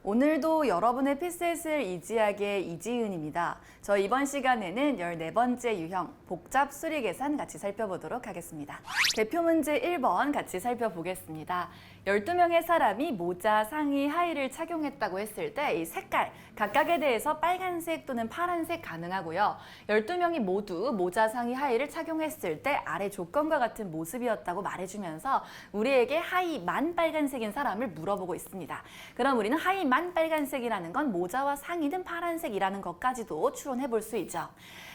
오늘도 여러분의 필셋을 이지하게 이지은입니다. 저 이번 시간에는 14번째 유형 복잡 수리 계산 같이 살펴보도록 하겠습니다. 대표 문제 1번 같이 살펴보겠습니다. 12명의 사람이 모자, 상의, 하의를 착용했다고 했을 때 이 색깔 각각에 대해서 빨간색 또는 파란색 가능하고요. 12명이 모두 모자, 상의, 하의를 착용했을 때 아래 조건과 같은 모습이었다고 말해주면서 우리에게 하의만 빨간색인 사람을 물어보고 있습니다. 그럼 우리는 하의만 빨간색이라는 건 모자와 상의는 파란색이라는 것까지도 추론해 볼 수 있죠.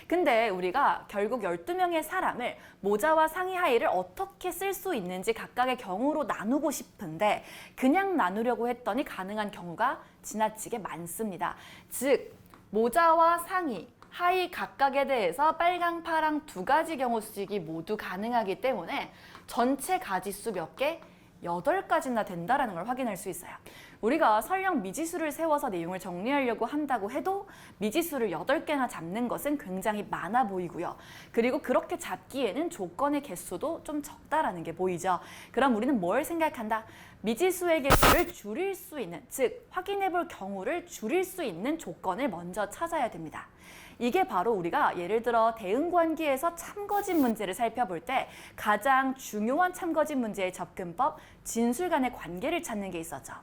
근데 우리가 결국 12명의 사람을 모자와 상의, 하의를 어떻게 쓸 수 있는지 각각의 경우로 나누고 싶은데 그냥 나누려고 했더니 가능한 경우가 지나치게 많습니다. 즉, 모자와 상의, 하의 각각에 대해서 빨강, 파랑 두 가지 경우 수직이 모두 가능하기 때문에 전체 가지수 몇 개? 8가지나 된다는 걸 확인할 수 있어요. 우리가 설령 미지수를 세워서 내용을 정리하려고 한다고 해도 미지수를 8개나 잡는 것은 굉장히 많아 보이고요. 그리고 그렇게 잡기에는 조건의 개수도 좀 적다라는 게 보이죠. 그럼 우리는 뭘 생각한다? 미지수의 개수를 줄일 수 있는, 즉 확인해 볼 경우를 줄일 수 있는 조건을 먼저 찾아야 됩니다. 이게 바로 우리가 예를 들어 대응관계에서 참거짓 문제를 살펴볼 때 가장 중요한 참거짓 문제의 접근법, 진술 간의 관계를 찾는 게 있었죠.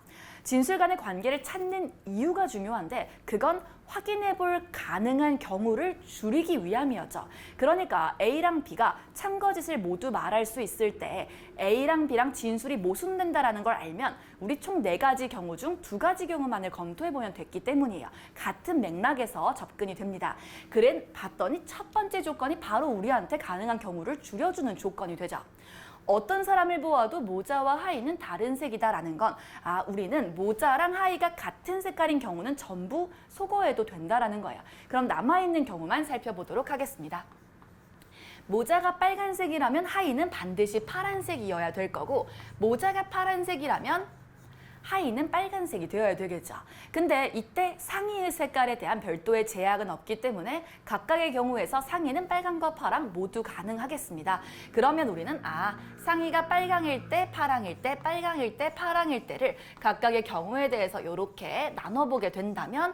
진술 간의 관계를 찾는 이유가 중요한데 그건 확인해 볼 가능한 경우를 줄이기 위함이었죠. 그러니까 A랑 B가 참거짓을 모두 말할 수 있을 때 A랑 B랑 진술이 모순된다는 걸 알면 우리 총 4가지 경우 중 2가지 경우만을 검토해보면 됐기 때문이에요. 같은 맥락에서 접근이 됩니다. 그래 봤더니 첫 번째 조건이 바로 우리한테 가능한 경우를 줄여주는 조건이 되죠. 어떤 사람을 보아도 모자와 하의는 다른 색이다라는 건 우리는 모자랑 하의가 같은 색깔인 경우는 전부 소거해도 된다라는 거예요. 그럼 남아있는 경우만 살펴보도록 하겠습니다. 모자가 빨간색이라면 하의는 반드시 파란색이어야 될 거고 모자가 파란색이라면 하의는 빨간색이 되어야 되겠죠. 근데 이때 상의의 색깔에 대한 별도의 제약은 없기 때문에 각각의 경우에서 상의는 빨강과 파랑 모두 가능하겠습니다. 그러면 우리는 상의가 빨강일 때, 파랑일 때, 빨강일 때, 파랑일 때를 각각의 경우에 대해서 이렇게 나눠보게 된다면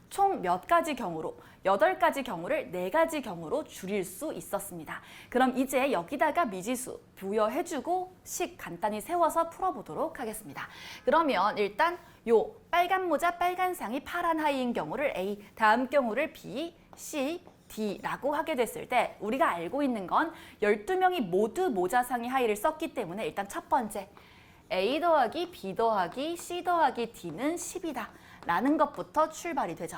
총 몇 가지 경우로, 8가지 경우를 4가지 경우로 줄일 수 있었습니다. 그럼 이제 여기다가 미지수 부여해주고 식 간단히 세워서 풀어보도록 하겠습니다. 그러면 일단 요 빨간 모자, 빨간 상의, 파란 하의인 경우를 A, 다음 경우를 B, C, D라고 하게 됐을 때 우리가 알고 있는 건 12명이 모두 모자, 상의, 하의를 썼기 때문에 일단 첫 번째 A 더하기 B 더하기 C 더하기 D는 10이다 라는 것부터 출발이 되죠.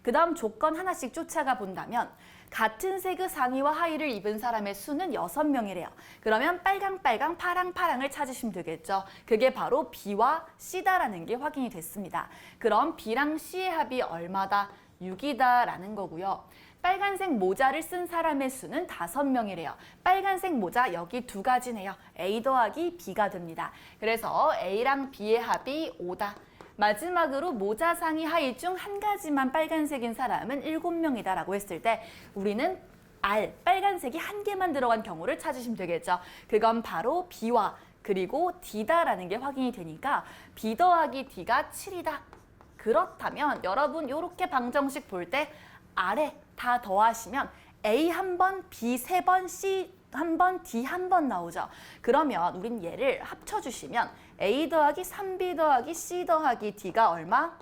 그 다음 조건 하나씩 쫓아가 본다면 같은 색의 상의와 하의를 입은 사람의 수는 6명이래요. 그러면 빨강, 빨강, 파랑, 파랑을 찾으시면 되겠죠. 그게 바로 B와 C다라는 게 확인이 됐습니다. 그럼 B랑 C의 합이 얼마다? 6이다라는 거고요. 빨간색 모자를 쓴 사람의 수는 5명이래요. 빨간색 모자 여기 2가지네요. A 더하기 B가 됩니다. 그래서 A랑 B의 합이 5다. 마지막으로 모자, 상의, 하의 중 한 가지만 빨간색인 사람은 7명이다라고 했을 때 우리는 R, 빨간색이 한 개만 들어간 경우를 찾으시면 되겠죠. 그건 바로 B와 그리고 D다라는 게 확인이 되니까 B 더하기 D가 7이다. 그렇다면 여러분 이렇게 방정식 볼 때 아래 다 더하시면 A 한 번, B 3번, C 한 번, D 한 번 나오죠. 그러면 우린 얘를 합쳐주시면 A 더하기 3B 더하기 C 더하기 D가 얼마?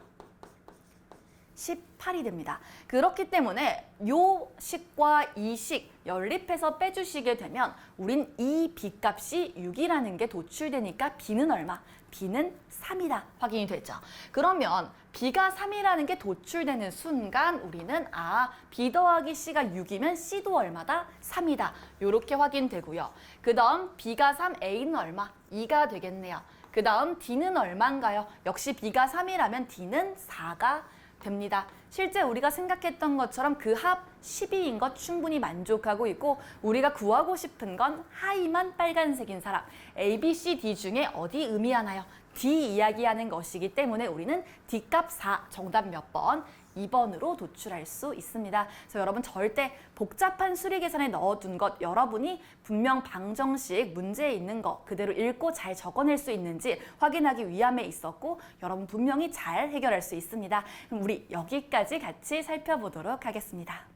18이 됩니다. 그렇기 때문에 요 식과 이 식 연립해서 빼주시게 되면 우린 이 B 값이 6이라는 게 도출되니까 B는 얼마? B는 3이다 확인이 되죠. 그러면 B가 3이라는 게 도출되는 순간 우리는 B 더하기 C가 6이면 C도 얼마다? 3이다. 이렇게 확인되고요. 그 다음 B가 3, A는 얼마? 2가 되겠네요. 그 다음 D는 얼마인가요? 역시 B가 3이라면 D는 4가 됩니다. 실제 우리가 생각했던 것처럼 그 합 12인 것 충분히 만족하고 있고 우리가 구하고 싶은 건 하의만 빨간색인 사람 A, B, C, D 중에 어디 의미하나요? D 이야기하는 것이기 때문에 우리는 D값 4, 정답 몇 번? 2번으로 도출할 수 있습니다. 그래서 여러분 절대 복잡한 수리 계산에 넣어둔 것 여러분이 분명 방정식 문제에 있는 거 그대로 읽고 잘 적어낼 수 있는지 확인하기 위함에 있었고 여러분 분명히 잘 해결할 수 있습니다. 그럼 우리 여기까지 같이 살펴보도록 하겠습니다.